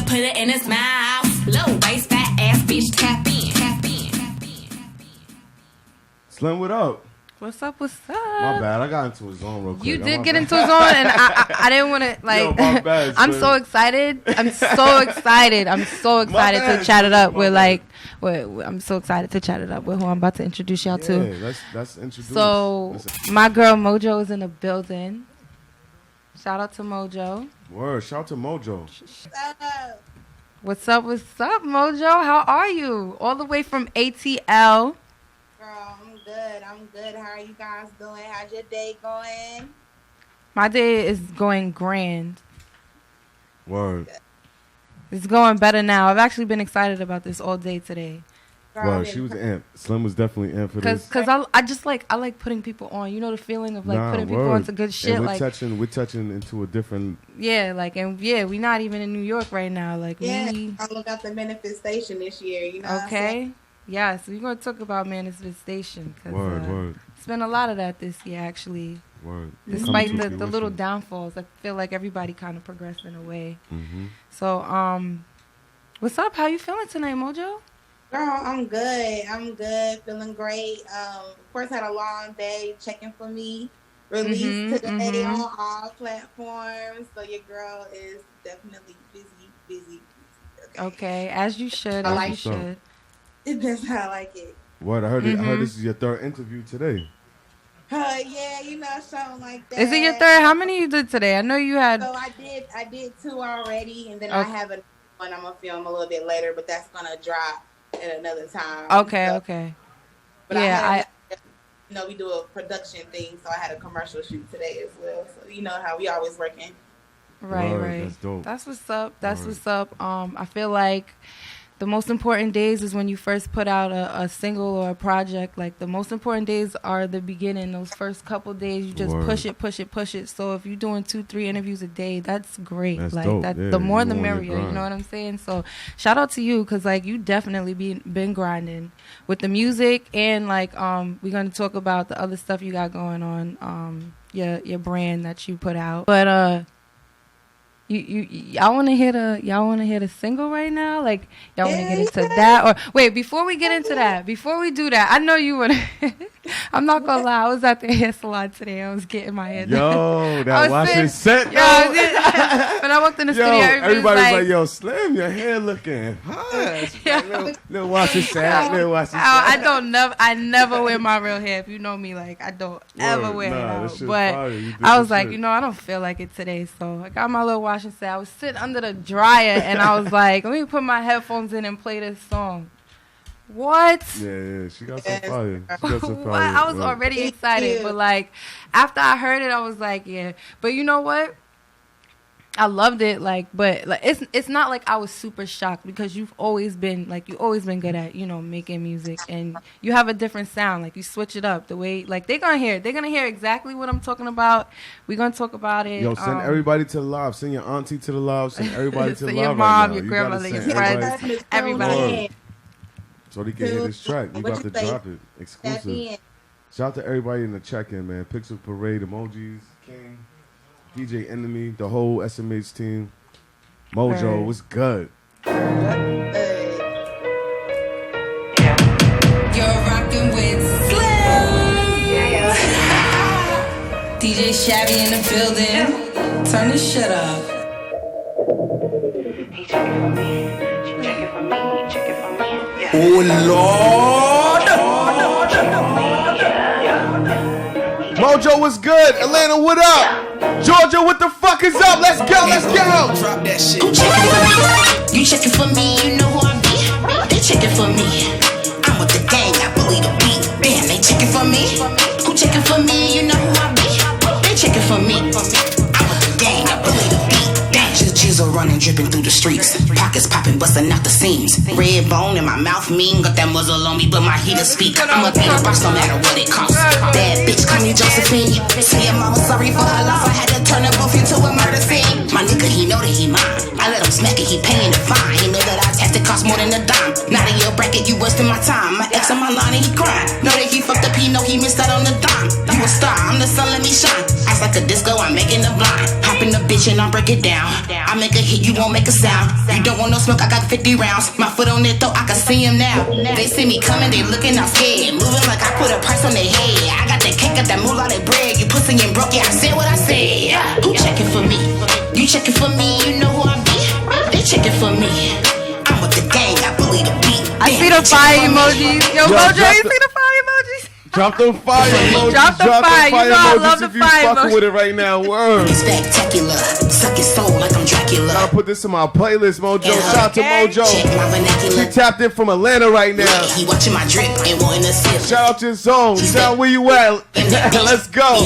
put it in his mouth. Low waist, fat ass bitch, tap in, tap in, tap in. Slim, what up? What's up? What's up? My bad. I got into a zone real quick. You did get into a zone, and I didn't want to like. Yo, my bad, I'm so excited. I'm so excited to chat it up with like. I'm so excited to chat it up with who I'm about to introduce y'all to. Yeah, let's introduce. So my girl Mojo is in the building. Shout out to Mojo. Word. Shout out to Mojo. What's up? What's up, Mojo? How are you? All the way from ATL. Girl, I'm good. How are you guys doing? How's your day going? My day is going grand. Word. It's going better now. I've actually been excited about this all day today. Word. She was amped. Slim was definitely amped for this. Cause I just like putting people on. You know the feeling of like putting people onto good shit. And we're touching into a different. Yeah, we not even in New York right now. Like I got the manifestation this year. You know. Okay. Yeah, so we're gonna talk about manifestation. Word. It's been a lot of that this year, actually. Word. Despite the little downfalls, I feel like everybody kind of progressed in a way. Mm-hmm. So, what's up? How you feeling tonight, Mojo? Girl, I'm good. Feeling great. Of course, had a long day. Checking for me. Released today on all platforms. So your girl is definitely busy. Okay, as you should. That's how I like it. What? I heard this is your third interview today. Yeah, something like that. Is it your third? How many you did today? I know you had. So I did 2 already, and then I have another one I'm gonna film a little bit later, but that's gonna drop at another time. Okay. But yeah, we do a production thing, so I had a commercial shoot today as well. So you know how we always working. Right. That's dope. That's what's up. I feel like the most important days is when you first put out a single or a project. Like the most important days are the beginning. Those first couple days, you just push it. So if you're doing 2-3 interviews a day, that's great. That's like dope. that, Yeah, the more the merrier. You know what I'm saying? So shout out to you, because like you definitely been grinding with the music, and like we're gonna talk about the other stuff you got going on. Your brand that you put out, but y'all want to hear the single right now? Like y'all want to get into that, or wait, before we get into that, before we do that, I know you would. I'm not gonna lie, I was at the hair salon today. I was getting my hair done. Yo, that wash is set. When I walked in the studio, everybody was like, "Yo, Slim, your hair looking hot." Little wash is set. I never wear my real hair. If you know me, like I don't ever wear it out. But I was like, I don't feel like it today, so I got my little wash and set. I was sitting under the dryer, and I was like, let me put my headphones in and play this song. What? Yeah, she got some fire. What? I was already excited, but like after I heard it, I was like, yeah. But you know what? I loved it, but it's not like I was super shocked, because you've always been good at making music, and you have a different sound. Like you switch it up the way, like they're gonna hear exactly what I'm talking about. We're gonna talk about it. Yo, send everybody to the live. Send your auntie to the live. Send everybody to the live. Your mom, your grandmother, your friends, everybody. So they can hear this track. We about to drop it exclusive. Shout out to everybody in the check-in, man. Pixel Parade, Emojis, King, DJ Enemy, the whole SMH team. Mojo, what's good? You're rocking with Slim. DJ Shabby in the building. Turn this shit up. He checking for me. She checking for me. He checking for me. Yeah. Oh Lord! Mojo, what's good? Atlanta, what up? Georgia, what the fuck is up? Let's go. Drop that shit. Who checking for me? You checking for me, you know who I be. They checking for me. I'm with the gang, I believe the beat. Bam, they checking for me. Who checking for me, you know who I be. They checking for me. I'm with the gang, I believe the beat. Bam. Chisel running, dripping through the streets. Pockets popping, busting out the seams. Red bone in my mouth mean. Got that muzzle on me, but my heater speak. I'ma be the boss no matter what it costs. Bad bitch, call me Josephine. Say your mama sorry for her loss. I had to turn her both into a murder scene. My nigga, he know that he mine. I let him smack it, he paying the fine. He know that I tapped it cost more than a dime. Not in your bracket, you wasting my time. My ex on my line and he crying. Know that he fucked up, he know he missed out on the dime. You a star, I'm the sun, let me shine. Ice like a disco, I'm making the blind. Hop in the bitch and I break it down. I make a hit, you won't make a sound. You don't want no smoke, I got 50 rounds. My foot on their throat, I can see him now. They see me coming, they looking out scared. Moving like I put a price on their head. I got that cake, got that moolah, that bread. You pussy and broke, yeah, I said what I said. Who checking for me? You checking for me, you know who I be. They checking for me. I'm with the gang, I believe the beat. I see the fire emojis. Yo, Mojo, you see the fire emojis? Drop them fire emojis. Drop the fire. You know I love the if you fire fucking emojis. with it right now. Word. Spectacular, suck his soul like I'm Dracula. I'll put this in my playlist, Mojo. Yeah. Shout out to Mojo. Check my vernacular. She tapped in from Atlanta right now. Yeah, he watching my drip and wanting to sip. Shout out to his zone. Shout out where you at. Let's go.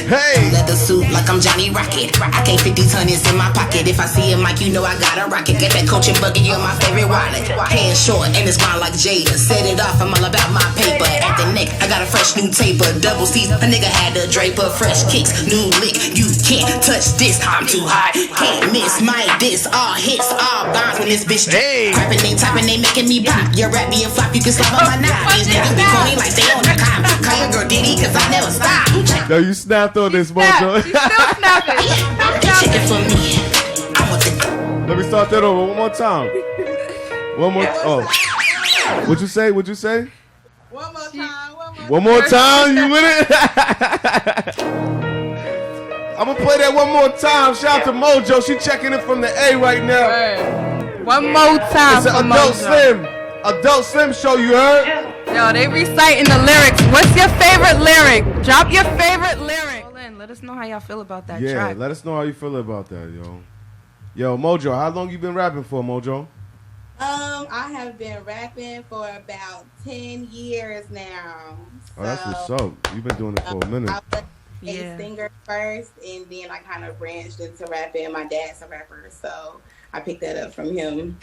Hey. Leather suit like I'm Johnny Rocket. I can't 50 tons in my pocket. If I see a mic, you know I got a rocket. Get that coach and buggy on my favorite wallet. Hands short and it's gone like Jada. Set it off, I'm all about my paper. At the neck, I got a fresh new taper. Double C's, a nigga had to draper. Fresh kicks, new lick. You can't touch this. I'm too hot. Can't miss my diss. All hits, all bombs when this bitch. Hey. Rapping, they topping, they making me pop. Your rap be a flop, you can slap on my knob. These niggas be corny like they on the cop. Call your girl Diddy, cause I never stop. Yo, you snapped on this, Mojo. She's still snapping. They checking for me. I'm with the. Let me start that over one more time. One more. Oh. What'd you say? What'd you say? One more time. One more time, you with it? I'm gonna play that one more time. Shout out to Mojo. She checking it from the A right now. One more time It's for an Adult Mojo. Slim. Adult Slim show, you heard? Yo, they reciting the lyrics. What's your favorite lyric? Drop your favorite lyric. Call in. Let us know how y'all feel about that Yeah, track. let us know how you feel about that, yo. Yo, Mojo, how long you been rapping for, Mojo? I have been rapping for about 10 years now. Oh, that's what's up. You've been doing it for a minute. I was Yeah. a singer first, and then I kind of branched into rapping. My dad's a rapper, so I picked that up from him.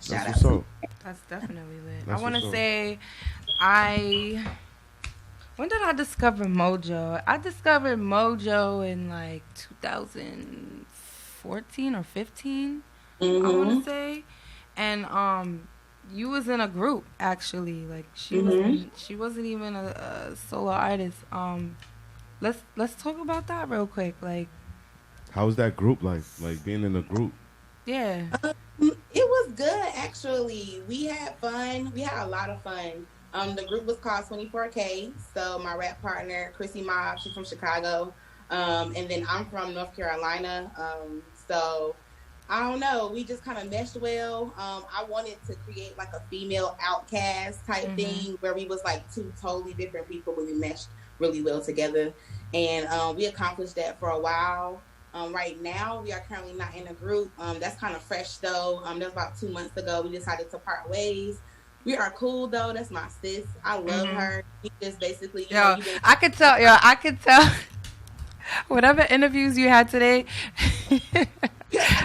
Shout That's out what's to up. That's definitely lit. That's I want to what's up. say, when did I discover Mojo? I discovered Mojo in like 2014 or 15. I want to say, and you was in a group actually. Like she wasn't even a solo artist. Let's talk about that real quick. Like, How was that group like? Like being in a group? yeah. It was good, actually. We had fun. We had a lot of fun. The group was called 24K. So my rap partner, Chrissy Mob, she's from Chicago. And then I'm from North Carolina. So I don't know. We just kind of meshed well. I wanted to create like a female outcast type thing where we was like two totally different people, but we meshed really well together. And we accomplished that for a while. Right now, we are currently not in a group. That's kind of fresh, though. That was about 2 months ago. We decided to part ways. We are cool, though. That's my sis. I love her. We just basically, I could tell. Whatever interviews you had today,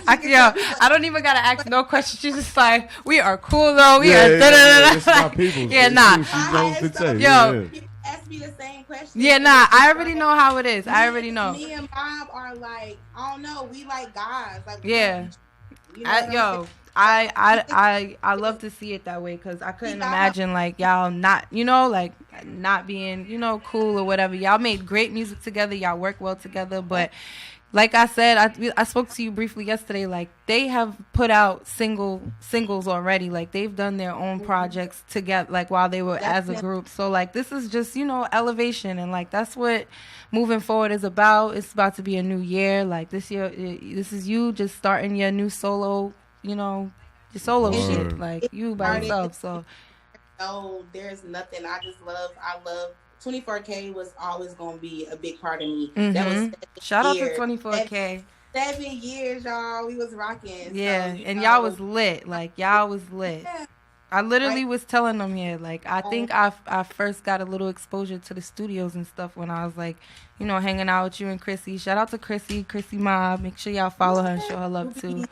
I don't even gotta ask no questions. She's just like, we are cool though. We are. It's my people. Yeah, nah. She knows the tape. Yo. People ask me the same question. Yeah, nah. I already know how it is. I already know. Me and Bob are like, I don't know. We like guys. Like, Yeah. you know what I'm saying? I love to see it that way because I couldn't imagine like y'all not, like not being, cool or whatever. Y'all made great music together. Y'all work well together. But like I said, I spoke to you briefly yesterday. Like they have put out singles already. Like they've done their own projects together, like while they were as a group. So like this is just, elevation. And like that's what moving forward is about. It's about to be a new year. Like this year, this is you just starting your new solo, your solo shit. Like you by yourself. So no, there's nothing. I love 24K was always going to be a big part of me. That was shout out to 24K. 7 years, y'all. We was rocking. Yeah, so, and y'all was lit. Like y'all was lit. Yeah. I literally was telling them here, like I think I first got a little exposure to the studios and stuff when I was like, hanging out with you and Chrissy. Shout out to Chrissy Mob. Make sure y'all follow her and show her love too.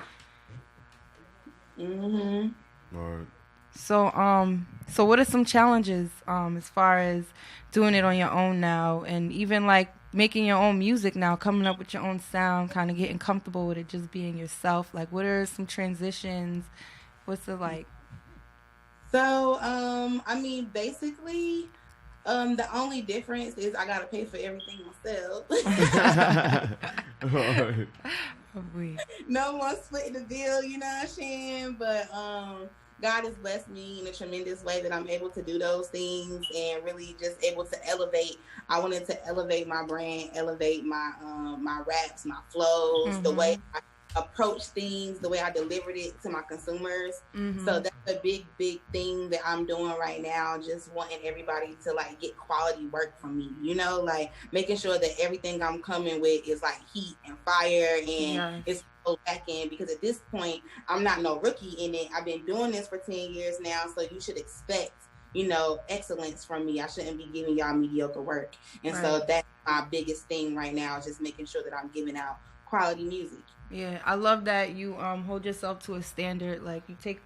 All right. So what are some challenges as far as doing it on your own now, and even like making your own music now, coming up with your own sound, kind of getting comfortable with it, just being yourself? Like, what are some transitions? What's it like? So, I mean, basically, the only difference is I gotta pay for everything myself. No more splitting the bill, you know what I'm saying? But God has blessed me in a tremendous way that I'm able to do those things and really just able to elevate. I wanted to elevate my brand, elevate my my raps, my flows, the way I approach things, the way I delivered it to my consumers. So that's a big thing that I'm doing right now, just wanting everybody to like get quality work from me, you know, like making sure that everything I'm coming with is like heat and fire and it's so back in, because at this point I'm not no rookie in it. I've been doing this for 10 years now, so you should expect, you know, excellence from me. I shouldn't be giving y'all mediocre work. And so that's my biggest thing right now, is just making sure that I'm giving out quality music. Yeah, I love that you hold yourself to a standard. Like, you take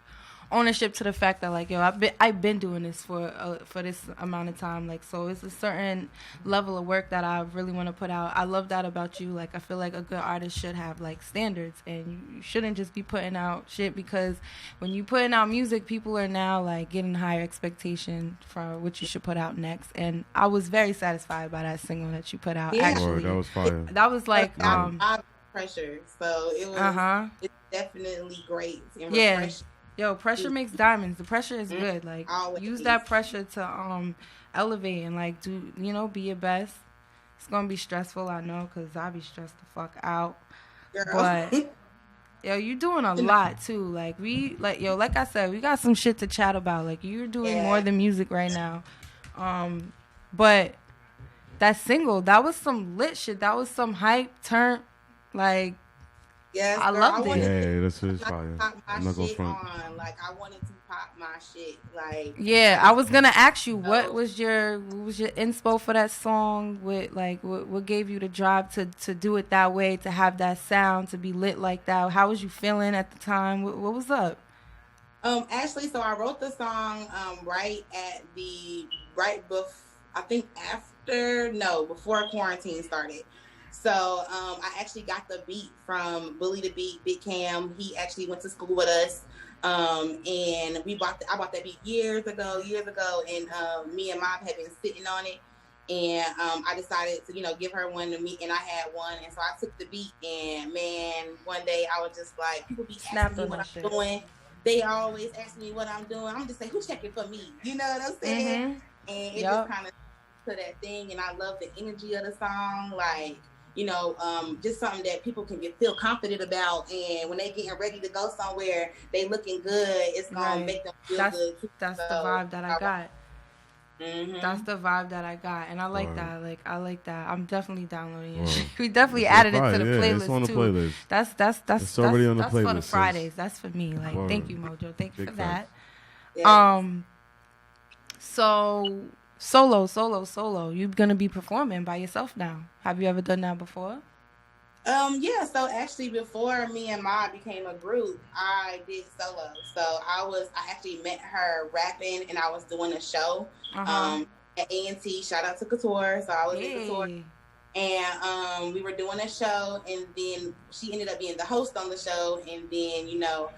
ownership to the fact that, like, yo, I've been doing this for this amount of time. Like, so it's a certain level of work that I really want to put out. I love that about you. Like, I feel like a good artist should have like standards, and you shouldn't just be putting out shit, because when you putting out music, people are now like getting higher expectation for what you should put out next. And I was very satisfied by that single that you put out. Yeah. Actually, that was fire. That was like pressure, so it was it's definitely great. And yo, pressure makes diamonds. The pressure is good. Like, always. Use that pressure to elevate and like do, you know, be your best. It's gonna be stressful, I know, because I be stressed the fuck out. Girl. But yo, you doing a lot too. Like, like I said, we got some shit to chat about. Like, you're doing more than music right now. But that single, that was some lit shit. That was some hype turn. Like, yes, I loved it. Yeah, that's really fire. I'm not gonna front. Like, I wanted to pop my shit. Like, yeah, I was gonna ask you, what was your inspo for that song? With like, what gave you the drive to do it that way, to have that sound, to be lit like that? How was you feeling at the time? What was up? Actually, so I wrote the song before quarantine started. So I actually got the beat from Bully the Beat, Big Cam. He actually went to school with us, and I bought that beat years ago, and me and Mom had been sitting on it, and I decided to, you know, give her one to me, and I had one, and so I took the beat, and man, one day I was just like, people be asking me what I'm doing. They always ask me what I'm doing. I'm just saying, who's checking for me? You know what I'm saying? And it just kind of to that thing, and I love the energy of the song, like, you know, just something that people can feel confident about, and when they getting ready to go somewhere, they looking good, it's gonna make them feel good too. That's the vibe that I got. That's the vibe that I got, and I like that. Like, I like that. I'm definitely downloading it. We definitely added it to the playlist it's on the too. Playlist. That's already on the that's playlist. For the Fridays. That's for me. Like, thank you, Mojo. Thank you for that. Yes. So solo. You're gonna be performing by yourself now. Have you ever done that before? Yeah, so actually before me and Ma became a group, I did solo. So I actually met her rapping, and I was doing a show at A&T. Shout out to Couture. So I was in Couture. And we were doing a show, and then she ended up being the host on the show, and then, you know,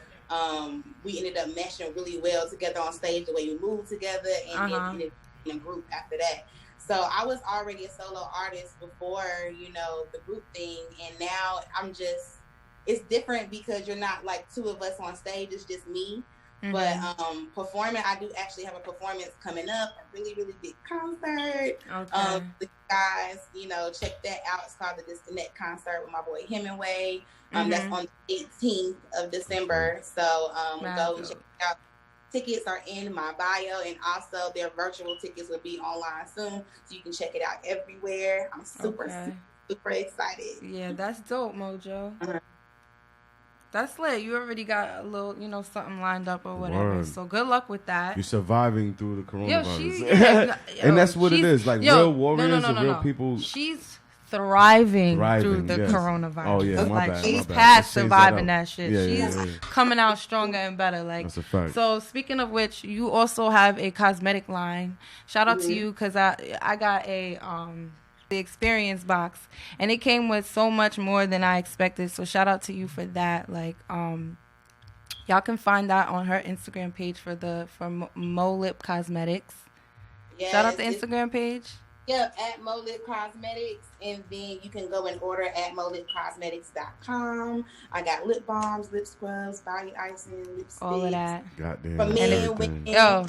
we ended up meshing really well together on stage, the way we moved together, and then ended in a group after that. So I was already a solo artist before, you know, the group thing, and now it's different because you're not like two of us on stage, it's just me. But performing, I do actually have a performance coming up, a really, really big concert. The guys, you know, check that out. It's called the Disconnect Concert with my boy Hemingway. That's on the 18th of December. So go and check it out. Tickets are in my bio, and also their virtual tickets will be online soon, so you can check it out everywhere. I'm super excited. Yeah, that's dope, Mojo. That's lit. You already got a little, you know, something lined up or whatever. Word. So good luck with that. You're surviving through the coronavirus. And that's what it is. Like, real warriors and real people. She's thriving through the coronavirus. Oh, yeah, my bad. She's past surviving that shit. She's coming out stronger and better. Like, that's a fact. So speaking of which, you also have a cosmetic line. Shout out to you, because I got a the experience box, and it came with so much more than I expected. So shout out to you for that. Like, y'all can find that on her Instagram page for Mo Lip Cosmetics. Yes, shout out the Instagram page. Yep, at Mo Lip Cosmetics, and then you can go and order at molipcosmetics.com. I got lip balms, lip scrubs, body icing, lipsticks. All of that. Goddamn. For men, women. Yo.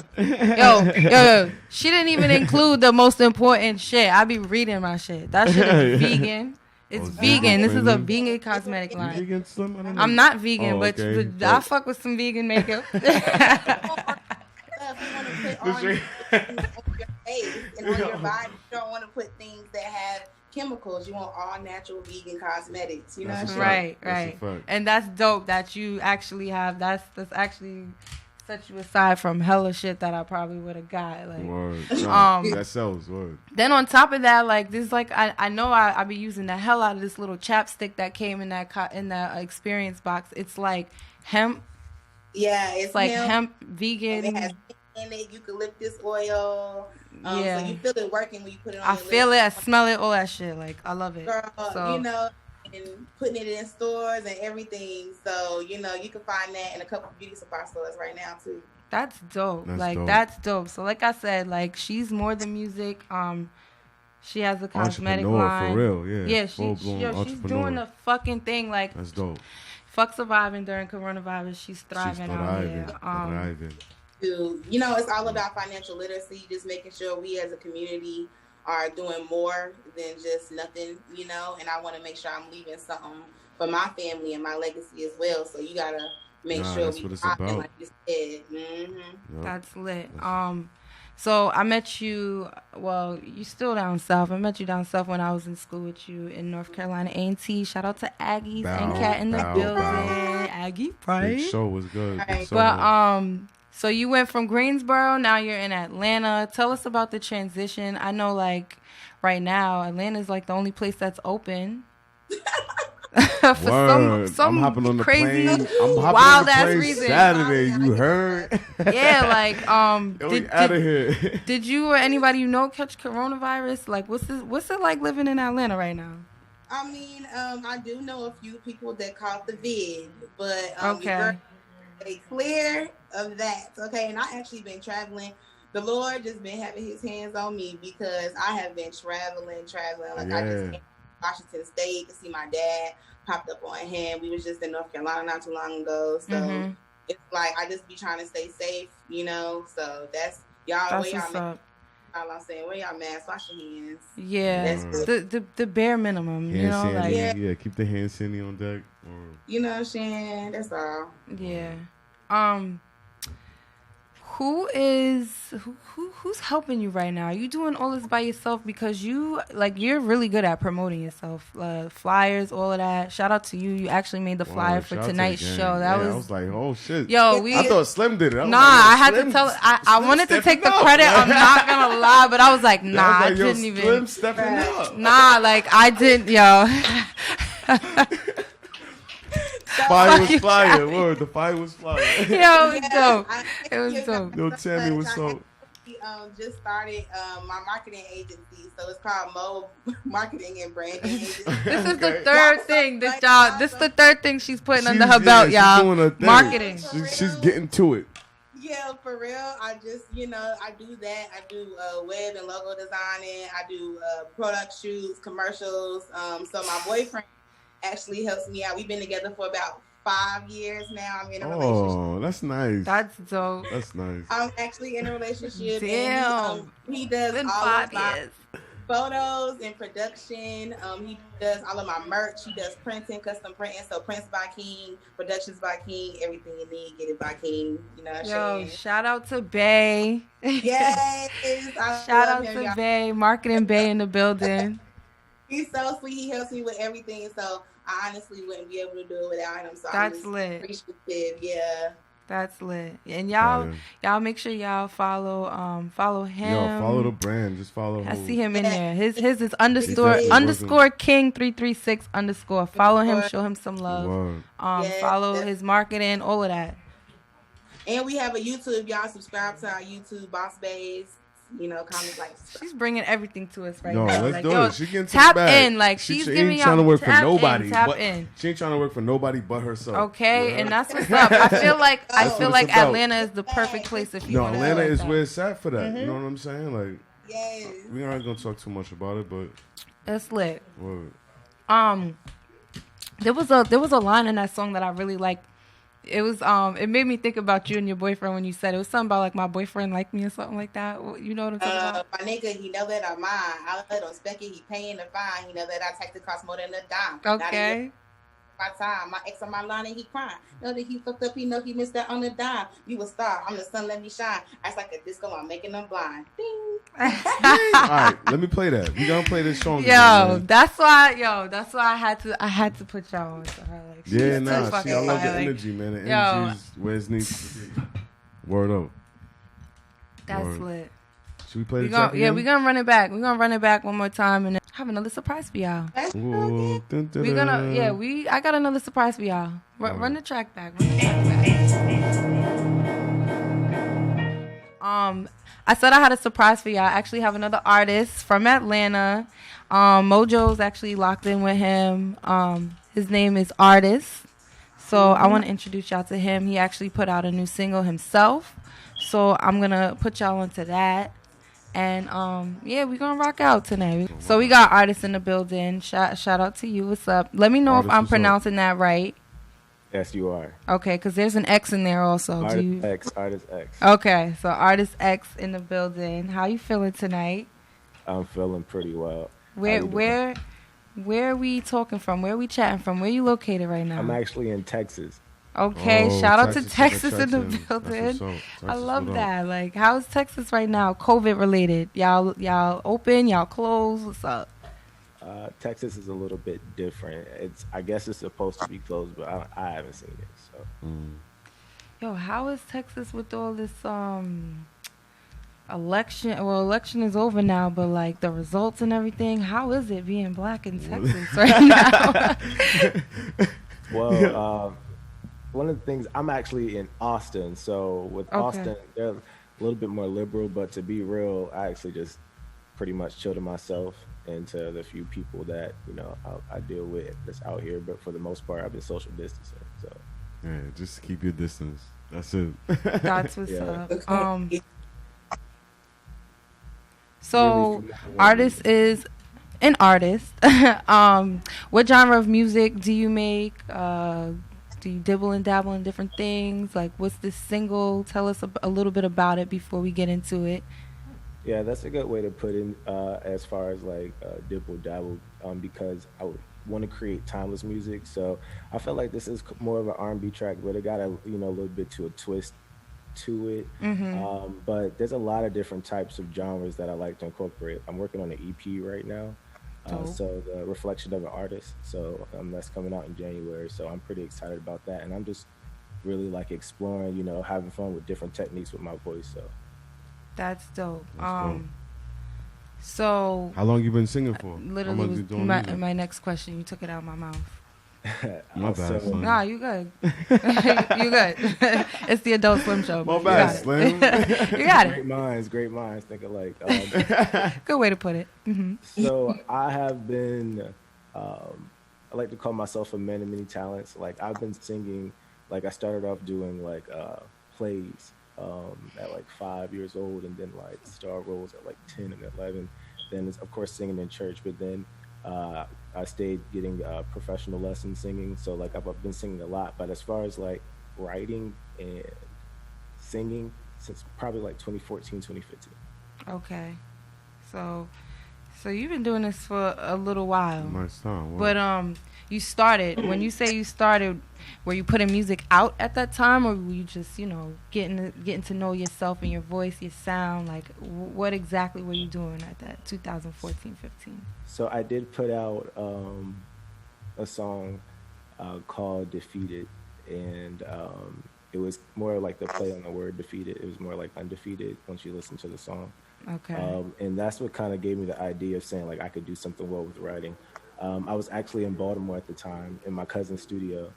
She didn't even include the most important shit. I be reading my shit. That shit is vegan. It's vegan. This is a vegan cosmetic You line. vegan, Slim? I don't know. I'm not vegan, but okay. I fuck with some vegan makeup. Stuff you want to put on your face and on your body. You don't want to put things that have chemicals. You want all natural vegan cosmetics. You know what I'm saying? Right. And that's dope that you actually have. That's actually set you aside from hella shit that I probably would have got. Like, word. That sells. Word. Then on top of that, like this, like I know I be using the hell out of this little chapstick that came in that experience box. It's like hemp. Yeah, it's like hemp vegan. It has in it, eucalyptus oil. Yeah. So you feel it working when you put it on. I feel it, I smell it, all that shit. Like I love it. Girl, so, you know, and putting it in stores and everything. So you know, you can find that in a couple of beauty supply stores right now too. That's dope. That's dope. So like I said, like she's more than music. She has a cosmetic line. For real, yeah. Yeah, she's doing the fucking thing. Like that's dope. Fuck surviving during coronavirus. She's thriving out here. You know, it's all about financial literacy, just making sure we as a community are doing more than just nothing, you know, and I want to make sure I'm leaving something for my family and my legacy as well. So you got to make sure we popping, like you said. Mm-hmm. That's lit. So I met you, well, you still down south. I met you down south when I was in school with you in North Carolina A&T. Shout out to Aggies and Cat in the building. Aggie, right? Big show was good. Right. But so you went from Greensboro, now you're in Atlanta. Tell us about the transition. I know, like, right now, Atlanta's like the only place that's open. For some I'm hopping on the crazy, plane. I'm hopping wild on the ass plane reason. Saturday, you heard? Yeah, like Get out of here. Did you or anybody you know catch coronavirus? Like, what's it like living in Atlanta right now? I mean, I do know a few people that caught the vid, but okay. Stay clear of that, okay? And I actually been traveling. The Lord just been having His hands on me because I have been traveling. Like I just came to Washington State to see my dad. Popped up on him. We was just in North Carolina not too long ago, so it's like I just be trying to stay safe, you know. So that's y'all. That's what's up. All I'm saying, wear y'all masks, wash your hands. Yeah, the bare minimum, hand you know, sandy, like yeah, keep the hand sandy on deck. You know what I'm saying? That's all. Yeah. Who's helping you right now? Are you doing all this by yourself? Because you're really good at promoting yourself. Flyers, all of that. Shout out to you. You actually made the flyer for tonight's show. I was like, oh shit. Yo, I thought Slim did it. I had to tell. I wanted to take the credit. I'm not gonna lie, but I was like, nah, I didn't even. Slim stepping up. Nah, like I didn't, yo. Fire was fire. Word, the fire was fire. Yo, it was dope. It was dope. Yo, Tammy was so. Just started my marketing agency, so it's called Mo Marketing and Branding Agency. This is the third thing that y'all. This is the third thing she's putting under her belt, y'all. Doing her thing. Marketing. She's getting to it. Yeah, for real. I just, I do that. I do web and logo designing. I do product shoots, commercials. So my boyfriend actually helps me out. We've been together for about 5 years now. I'm in a relationship. Oh, that's nice. That's dope. That's nice. I'm actually in a relationship. Damn. And he does been all 5 of my years. Photos and production. He does all of my merch. He does printing, custom printing. So prints by King, productions by King, everything you need, get it by King. You know what I'm saying? Shout out to Bay. Yes. Shout out to Bay. Marketing Bay in the building. He's so sweet. He helps me with everything. So I honestly wouldn't be able to do it without him. So that's I'm lit. Appreciative. Yeah. That's lit. And y'all make sure y'all follow him. Yo, follow the brand. Just follow him. I see him in there. His is underscore King 336 underscore. Follow him, show him some love. Follow his marketing, all of that. And we have a YouTube. Y'all subscribe to our YouTube, Boss Bays. comments like she's bringing everything to us right No, now. let's Like, do yo, it. She getting to tap the bag. in. Like, she she's ain't giving trying to y'all work for tap nobody. in, tap but in. She ain't trying to work for nobody but herself. Okay, Yeah. and that's what's up. I feel like That's what it's about. Atlanta is the perfect place if you No, want to Atlanta like is that. where it's at for that. You know what I'm saying? Like, yes, we aren't gonna talk too much about it, but That's lit. word. There was a line in that song that I really liked. It was it made me think about you and your boyfriend when you said it was something about like my boyfriend liked me or something like that. You know what I'm talking about? my nigga, he know that I'm mine. I let him spec it, he paying the fine. He know that I take the cost more than a dime. Okay. My time, my ex on my line and he crying. Know that he fucked up, he know he missed that on the dime. You a star, I'm the sun, let me shine. Ice like a disco, I'm making them blind. Ding. All right, let me play that. We gonna play this song. That's why I had to put y'all on to her. Like, she's Yeah, too nah. fucking See, I love the fire. Like, energy, man. The energy's where it needs to be. Word up. that's Word. lit. Should we play the track Yeah, again? we're gonna run it back. We're gonna run it back one more time and then have another surprise for y'all. Ooh, dun, dun, We're gonna dun. I got another surprise for y'all. Run the track back. Run the track back. I said I had a surprise for y'all. I actually have another artist from Atlanta. Mojo's actually locked in with him. His name is Artis. So I want to introduce y'all to him. He actually put out a new single himself. So I'm gonna put y'all onto that. And we're gonna rock out tonight. So we got Artis in the building. Shout out to you. What's up? Let me know Artis, if I'm what's pronouncing that right. Yes, you are. Okay, because there's an X in there also. Artist X. Okay, so Artist X in the building. How you feeling tonight? I'm feeling pretty well. Where are we talking from? Where are we chatting from? Where you located right now? I'm actually in Texas. Okay, Oh, shout out to Texas in the That's building. what's up. I Texas, love what up? that. Like, how's Texas right now? COVID related. Y'all open? Y'all closed? What's up? Texas is a little bit different. I guess it's supposed to be closed, but I haven't seen it. So. Yo, how is Texas with all this election? Well, election is over now, but like the results and everything. How is it being black in Texas right now? Well, one of the things, I'm actually in Austin, so with Austin, they're a little bit more liberal. But to be real, I actually just pretty much chill to myself and to the few people that I deal with that's out here. But for the most part, I've been social distancing. So yeah, just keep your distance. That's it. That's what's up. So So, Artis is an artist. What genre of music do you make? Do you dibble and dabble in different things? Like, what's this single? Tell us a little bit about it before we get into it. yeah, that's a good way to put in as far as like dibble dabble, because I would want to create timeless music. So I feel like this is more of an R&B track, but it got a little bit to a twist to it. But there's a lot of different types of genres that I like to incorporate. I'm working on an EP right now. So the reflection of an artist. So that's coming out in January. So I'm pretty excited about that. And I'm just really like exploring, having fun with different techniques with my voice. So That's dope. That's dope. So How long you been singing for? How literally much was you doing music? my next question. You took it out of my mouth. My bad, Slim. Nah, you good. You good. It's the Adult Swim Show. My You bad, got it. Slim. You got great it. minds think alike. Good way to put it. So I have been, I like to call myself a man of many talents. Like I've been singing, like I started off doing like plays at like 5 years old, and then like star roles at like 10 and 11. Then of course singing in church, but then I stayed getting professional lessons singing. So like I've been singing a lot, but as far as like writing and singing, since probably like 2014, 2015. Okay. So you've been doing this for a little while. Nice time. But you started, when you say you started, were you putting music out at that time, or were you just, getting to know yourself and your voice, your sound? Like, what exactly were you doing at that 2014, 15? So I did put out a song called Defeated, and it was more like the play on the word defeated. It was more like undefeated once you listen to the song. Okay. And that's what kind of gave me the idea of saying like I could do something well with writing. I was actually in Baltimore at the time in my cousin's studio,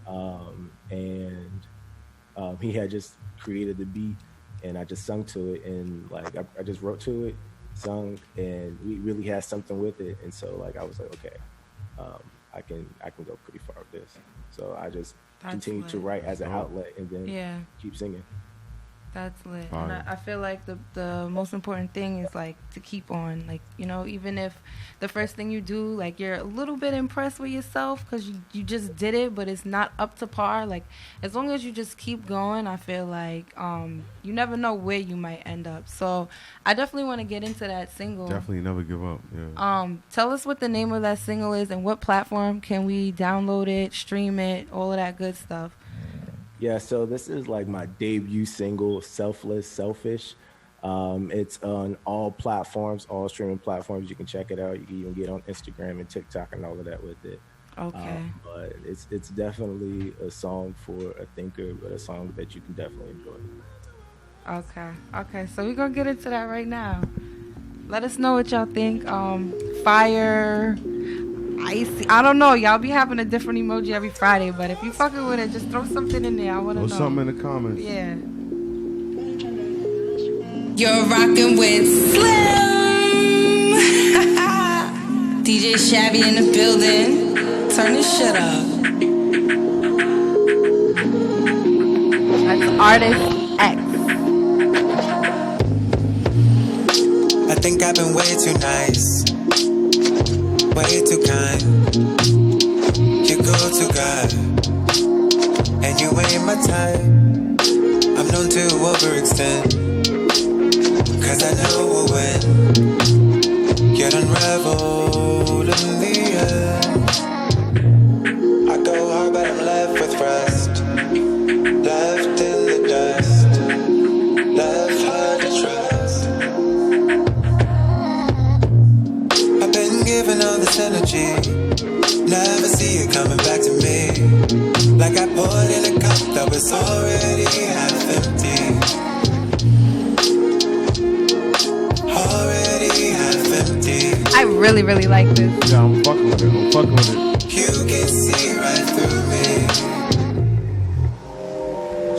and he had just created the beat, and I just sung to it, and like I just wrote to it, sung, and we really had something with it. And so like I was like, okay, I can go pretty far with this. So I just continue to write as an outlet, and then keep singing. That's lit. And I feel like the most important thing is like to keep on, like, you know, even if the first thing you do, like, you're a little bit impressed with yourself because you just did it, but it's not up to par. Like, as long as you just keep going, I feel like you never know where you might end up. So I definitely want to get into that single. Definitely never give up. Yeah. Tell us what the name of that single is and what platform can we download it, stream it, all of that good stuff. Yeah, so this is like my debut single, Selfless, Selfish. It's on all platforms, all streaming platforms. You can check it out. You can even get on Instagram and TikTok and all of that with it. Okay. But it's definitely a song for a thinker, but a song that you can definitely enjoy. Okay. So we're going to get into that right now. Let us know what y'all think. Fire... Icy. I don't know. Y'all be having a different emoji every Friday, but if you fucking with it, just throw something in there. I want to know. Throw something in the comments. Yeah. You're rocking with Slim. DJ Shabby in the building. Turn this shit up. That's Artis X. I think I've been way too nice. Way too kind. You go to God, and you ain't my type. I'm known to overextend, cause I know we'll win. Get unraveled in the end. I go hard, but I'm left with rust. Left in the dust. Left hard to trust. I've been given all this energy, never see it coming back to me. Like I poured in a cup that was already half empty. Already half empty. I really, really like this. Yeah, I'm fucking with it. You can see right through me.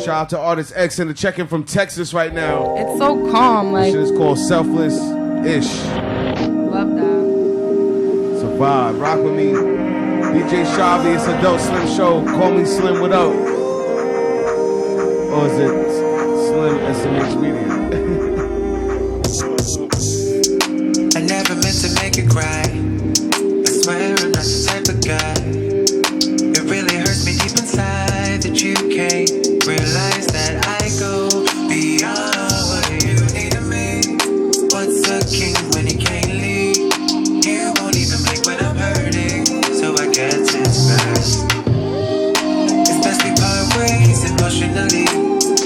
Shout out to Artis X and the check-in from Texas right now. It's so calm. Like, this shit is called Selfless-ish. Love that. Vibe. Rock with me. DJ Shabby, it's Adult Slim Show. Call me Slim, what up? Or is it Slim SMH Media? I never meant to make you cry. I swear I'm not the type of guy. It really hurts me deep inside that you can't realize that I go beyond what you need of me. What's a king when he can't leave? You won't even blink when I'm hurting, so I guess it's best. It's best we part ways emotionally.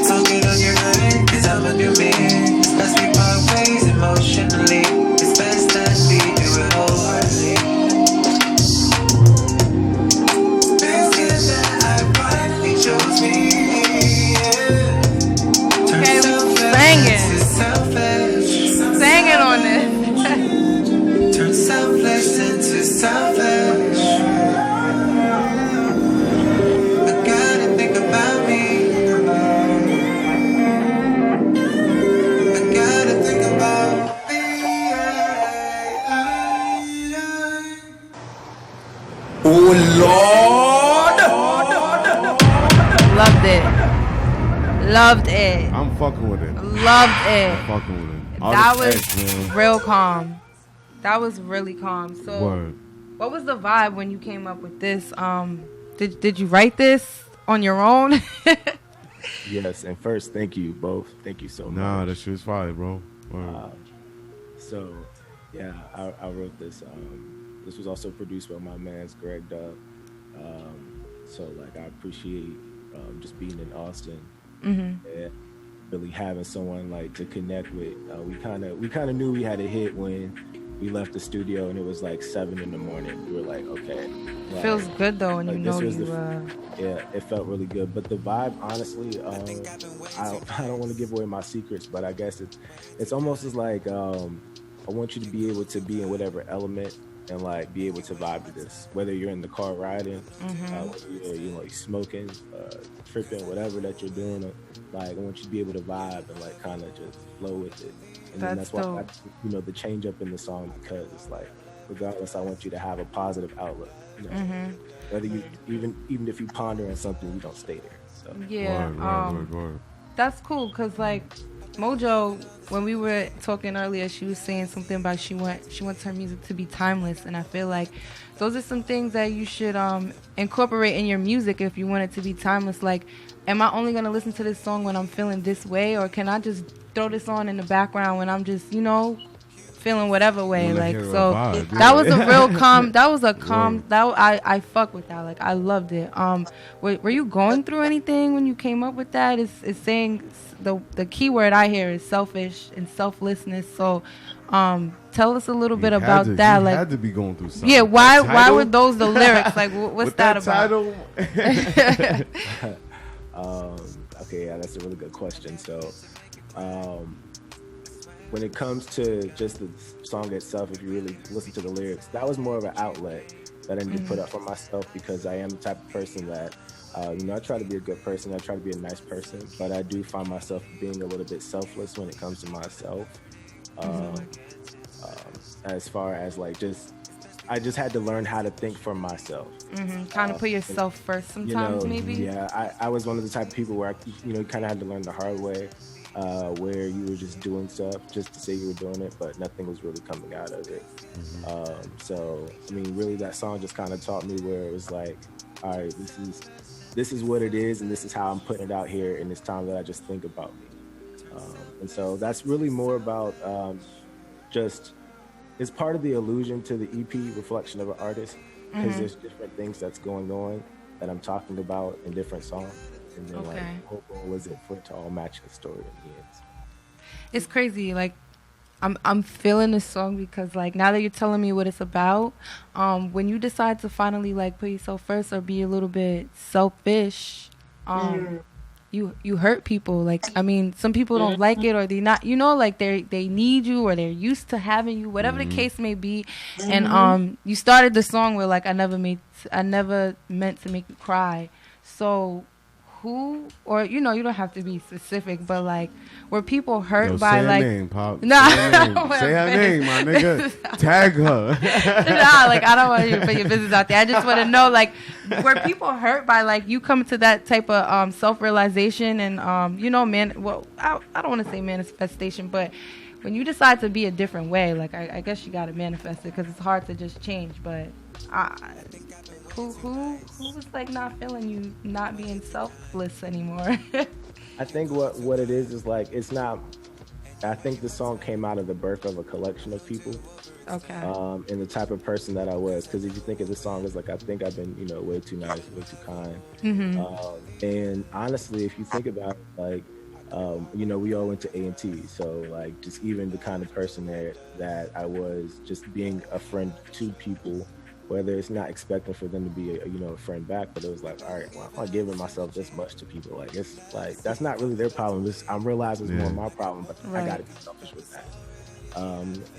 Talking on your mind, cause I'm a new man. It's best we part ways emotionally. It's best that we do it wholeheartedly. It's good that I finally chose me. Turn selfless to selfish. Sang it on this. Turn selfless into selfish. I gotta think about me. I gotta think about me. Oh Lord! Loved it. I'm fucking with it. Loved it. I'm fucking with it. That was X, man. real calm. That was really calm. So, Word. What was the vibe when you came up with this? Did you write this on your own? Yes, and first, thank you both. Thank you so much. Nah, that shit's fire, bro. Word. So, yeah, I wrote this. This was also produced by my man's Greg Dub. So, like, I appreciate just being in Austin and really having someone like to connect with. We kind of knew we had a hit when we left the studio and it was like 7 a.m. We were like, okay. Like, Feels good though when like, you know you. Yeah, it felt really good. But the vibe, honestly, I don't want to give away my secrets, but I guess it's almost as like I want you to be able to be in whatever element and like be able to vibe to this. Whether you're in the car riding, whether you're smoking, tripping, whatever that you're doing, Like, I want you to be able to vibe and like kind of just flow with it. And then That's that's why, dope. the change up in the song, because it's like, regardless, I want you to have a positive outlook. Whether you even if you ponder on something, you don't stay there. So Yeah. Word. That's cool because like Mojo, when we were talking earlier, she was saying something about she wants her music to be timeless, and I feel like those are some things that you should incorporate in your music if you want it to be timeless. Like, am I only gonna listen to this song when I'm feeling this way, or can I just throw this on in the background when I'm just feeling whatever way? Like, so that was a real calm. That was a calm. I fuck with that. Like, I loved it. Were you going through anything when you came up with that? It's saying the key word I hear is selfish and selflessness. So, tell us a little bit about that. You like, had to be going through something. Yeah. Why were those the lyrics? Like, what's that about? Title? Okay, yeah, that's a really good question. So, when it comes to just the song itself, if you really listen to the lyrics, that was more of an outlet that I need to put up for myself, because I am the type of person that, I try to be a good person. I try to be a nice person, but I do find myself being a little bit selfless when it comes to myself. As far as like I just had to learn how to think for myself. Kind of put yourself first sometimes, maybe. Yeah, I was one of the type of people where I, kind of had to learn the hard way. Where you were just doing stuff just to say you were doing it, but nothing was really coming out of it. So, I mean, really that song just kind of taught me where it was like, all right, this is what it is, and this is how I'm putting it out here, and it's time that I just think about me. And so that's really more about it's part of the illusion to the EP, Reflection of an Artist, because there's different things that's going on that I'm talking about in different songs. And then like, the whole goal was it for it to all match the story in the end. It's crazy. Like, I'm feeling this song because like now that you're telling me what it's about, when you decide to finally like put yourself first or be a little bit selfish, you hurt people. Like, I mean, some people don't like it, or they not, like they need you, or they're used to having you, whatever the case may be. And you started the song with like I never meant to make you cry. So who, or you don't have to be specific, but like, were people hurt by say like her name, Pop. Nah, say her name, my nigga. Tag her. Like, I don't want you to put your business out there. I just want to know, like, were people hurt by like you coming to that type of self-realization and man, well, I don't want to say manifestation, but when you decide to be a different way, like I guess you got to manifest it, because it's hard to just change. But who was like not feeling you not being selfless anymore? I think what it is like, it's not, I think the song came out of the birth of a collection of people. Okay. And the type of person that I was, because if you think of the song as like, I think I've been, way too nice, way too kind. And honestly, if you think about it, like, we all went to A&T, so like just even the kind of person that I was, just being a friend to people, whether it's not expecting for them to be a friend back, but it was like, all right, well, I'm not giving myself this much to people. Like, it's like, that's not really their problem. I'm realizing it's more my problem, but I gotta be selfish with that.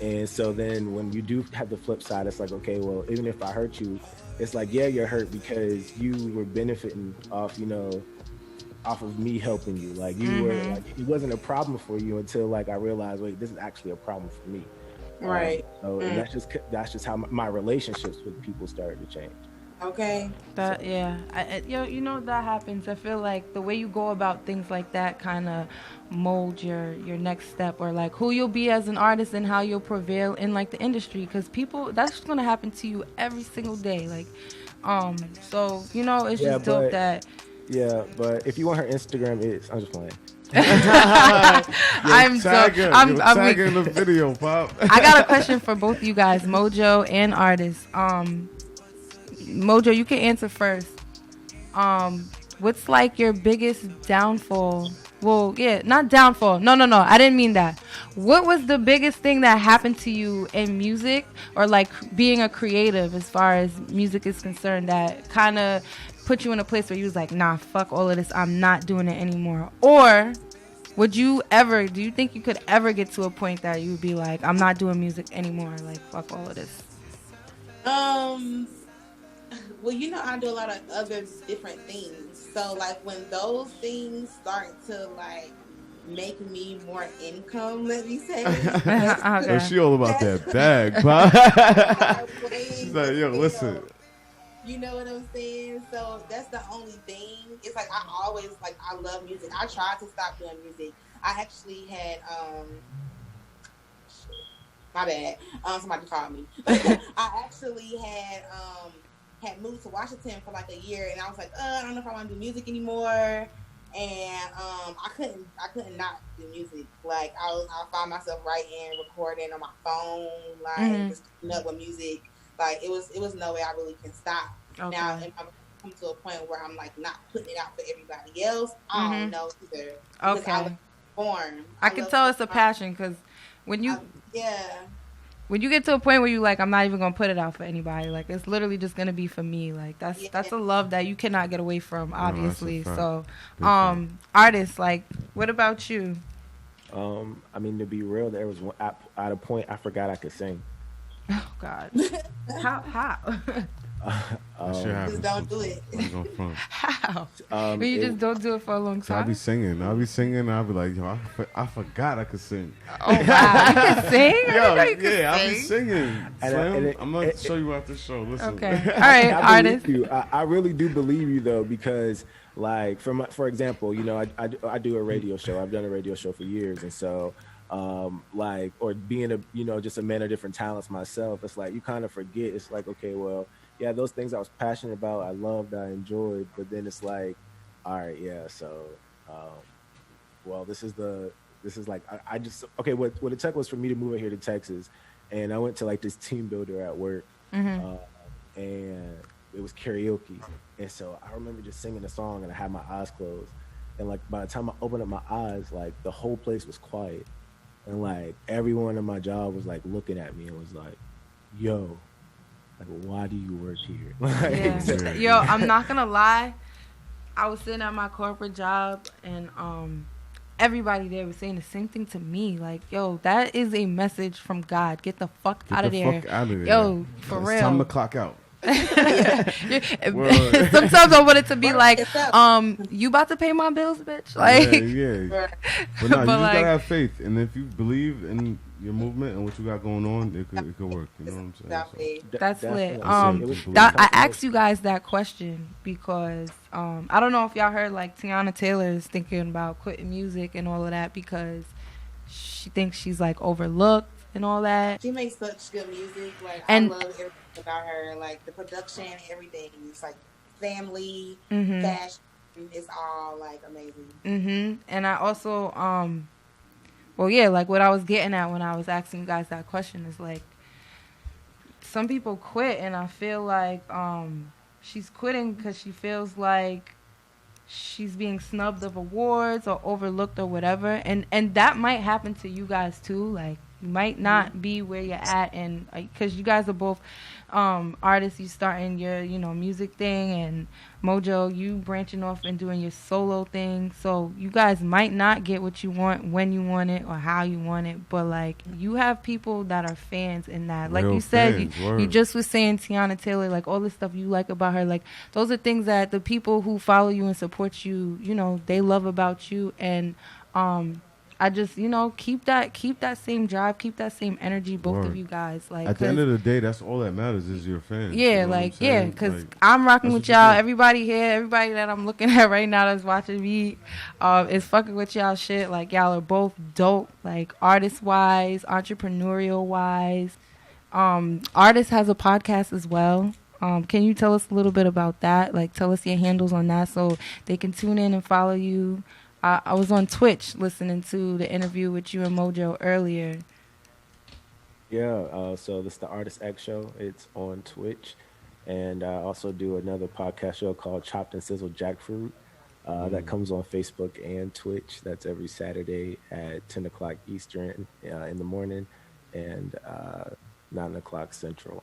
And so then when you do have the flip side, it's like, okay, well, even if I hurt you, it's like, yeah, you're hurt because you were benefiting off of me helping you. Like, you were like, it wasn't a problem for you until like I realized, wait, this is actually a problem for me. Right. So that's just how my relationships with people started to change. Okay. That that happens. I feel like the way you go about things like that kind of mold your next step, or like who you'll be as an artist and how you'll prevail in like the industry, because people, that's just gonna happen to you every single day. Like, so it's just dope that. Yeah, but if you want her Instagram, I'm just playing. I'm tagging the video, Pop. I got a question for both of you guys, Mojo and Artis. Mojo, you can answer first. What's like your biggest downfall? Well, yeah, not downfall. No, I didn't mean that. What was the biggest thing that happened to you in music, or like being a creative as far as music is concerned, that kind of put you in a place where you was like, nah, fuck all of this, I'm not doing it anymore? Or do you think you could ever get to a point that you would be like, I'm not doing music anymore, like fuck all of this? Well, I do a lot of other different things. So, like, when those things start to like make me more income, let me say, Oh, she all about that bag, she's like, yo, listen. You know what I'm saying? So that's the only thing. It's like I love music. I tried to stop doing music. I actually had my bad. Somebody called me. I actually had moved to Washington for like a year, and I was like, I don't know if I want to do music anymore. And I couldn't not do music. Like I found myself writing, recording on my phone, like just keeping up with music. Like it was no way I really can stop. Okay. Now if I come to a point where I'm like not putting it out for everybody else, I don't know either. Okay. I love perform. I can tell it's a passion because when you when you get to a point where you like, I'm not even gonna put it out for anybody. Like it's literally just gonna be for me. Like that's a love that you cannot get away from, obviously. So, artists, like, what about you? I mean, to be real, there was at a point I forgot I could sing. Oh God, how? Just don't do it. How? You just don't do it for a long time. I'll be singing. I'll be like, yo, I forgot I could sing. Oh wow, you can sing? Yo, I'll be singing. I'm gonna show you after the show. Listen. Okay. All right, artist. I really do believe you though, because like for example, I do a radio show. I've done a radio show for years, and so. Or being just a man of different talents myself, it's like you kind of forget. It's like, okay, well, yeah, those things I was passionate about, I loved, I enjoyed, but then it's like, all right, yeah, so, well, this is like, I just, okay, what it took was for me to move out here to Texas, and I went to like this team builder at work, and it was karaoke, and so I remember just singing a song, and I had my eyes closed, and like by the time I opened up my eyes, like the whole place was quiet. And like everyone in my job was like looking at me and was like, yo, like, why do you work here? Yeah. Yo, I'm not gonna lie. I was sitting at my corporate job and everybody there was saying the same thing to me. Like, yo, that is a message from God. Get the fuck out of there. Fuck out of there. Yo, for real. It's time to clock out. Sometimes I want it to be like, you about to pay my bills, bitch? Like, yeah. But no, you just gotta have faith, and if you believe in your movement and what you got going on, it could work. You know what I'm saying? So, that's lit. I asked you guys that question because I don't know if y'all heard, like, Tiana Taylor is thinking about quitting music and all of that because she thinks she's like overlooked and all that. She makes such good music. Like, I love everything about her, like the production, everything. It's like family, fashion. It's all like amazing. And I also, like what I was getting at when I was asking you guys that question is like, some people quit, and I feel like she's quitting because she feels like she's being snubbed of awards or overlooked or whatever, and that might happen to you guys too. Like, you might not be where you're at, and because you guys are both artists, you starting your music thing, and Mojo, you branching off and doing your solo thing. So you guys might not get what you want when you want it or how you want it, but like, you have people that are fans in that. Like you said, you just was saying Tiana Taylor, like all the stuff you like about her, like those are things that the people who follow you and support you, they love about you. And I just, keep that same drive, keep that same energy, both of you guys. Like, at the end of the day, that's all that matters is your fans. Yeah, because I'm rocking with y'all. Everybody here, everybody that I'm looking at right now that's watching me is fucking with y'all shit. Like, y'all are both dope, like, artist-wise, entrepreneurial-wise. Artis has a podcast as well. Can you tell us a little bit about that? Like, tell us your handles on that so they can tune in and follow you. I was on Twitch listening to the interview with you and Mojo earlier. Yeah, so this is the Artis X Show. It's on Twitch. And I also do another podcast show called Chopped and Sizzled Jackfruit. That comes on Facebook and Twitch. That's every Saturday at 10 o'clock Eastern in the morning and 9 o'clock Central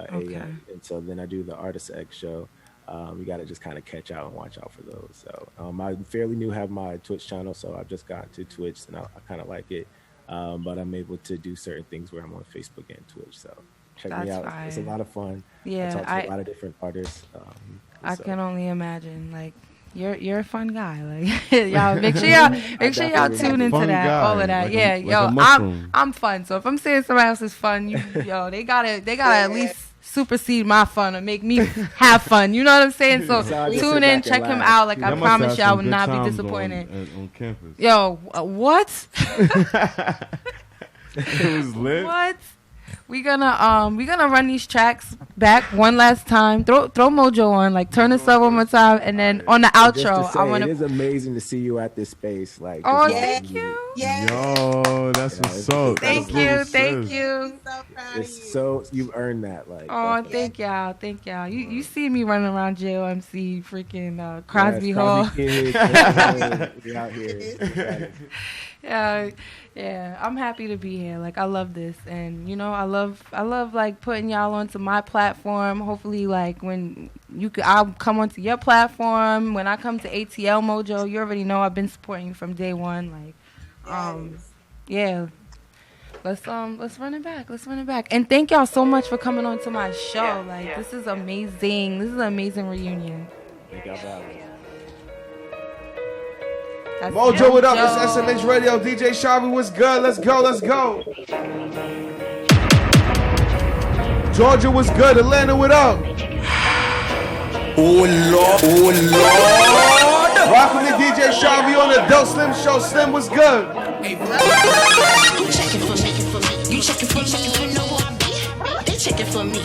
a.m. And so then I do the Artis X Show. You got to just kind of catch out and watch out for those. So I'm fairly new, have my Twitch channel, so I've just gotten to Twitch and I kind of like it. But I'm able to do certain things where I'm on Facebook and Twitch. So Check That's me out. fire. It's a lot of fun. Yeah, I talk to a lot of different artists. I so. can only imagine. Like, you're a fun guy. Like, y'all make sure y'all tune into Fun that, guy, all of that. like Yeah, a yo, mushroom. I'm fun. So if I'm saying somebody else is fun, yo, they gotta at least supersede my fun or make me have fun. You know what I'm saying? So tune in, check him out. Like, I promise y'all will not be disappointed. On campus. Yo, what? It was lit. What? We gonna run these tracks back one last time. Throw Mojo on, like turn us up one more time, and then on the outro, Say, I want it to. is amazing to see you at this space. Like, Oh, thank you. Yeah. Yo, that's what's up. Thank you. So proud of you. So you've earned that. Like, Oh, thank y'all. You see me running around JOMC, freaking Crosby Hall. Kids, we out here. Yeah, I'm happy to be here. Like, I love this, and I love like putting y'all onto my platform. Hopefully, like when I'll come onto your platform. When I come to ATL Mojo, you already know I've been supporting you from day one. Like, yeah. Let's run it back. And thank y'all so much for coming on to my show. This is amazing. This is an amazing reunion. Thank y'all for having us. That's Mojo, what up? Mojo. It's SMH Radio. DJ Sharvy, what's good? Let's go. Georgia, what's good? Atlanta, what up? Oh Lord. Welcome to DJ Sharvy on the Adult Slim Show. Slim, what's good? Who checking for me? You checking for me? You know who I be? They checking for me.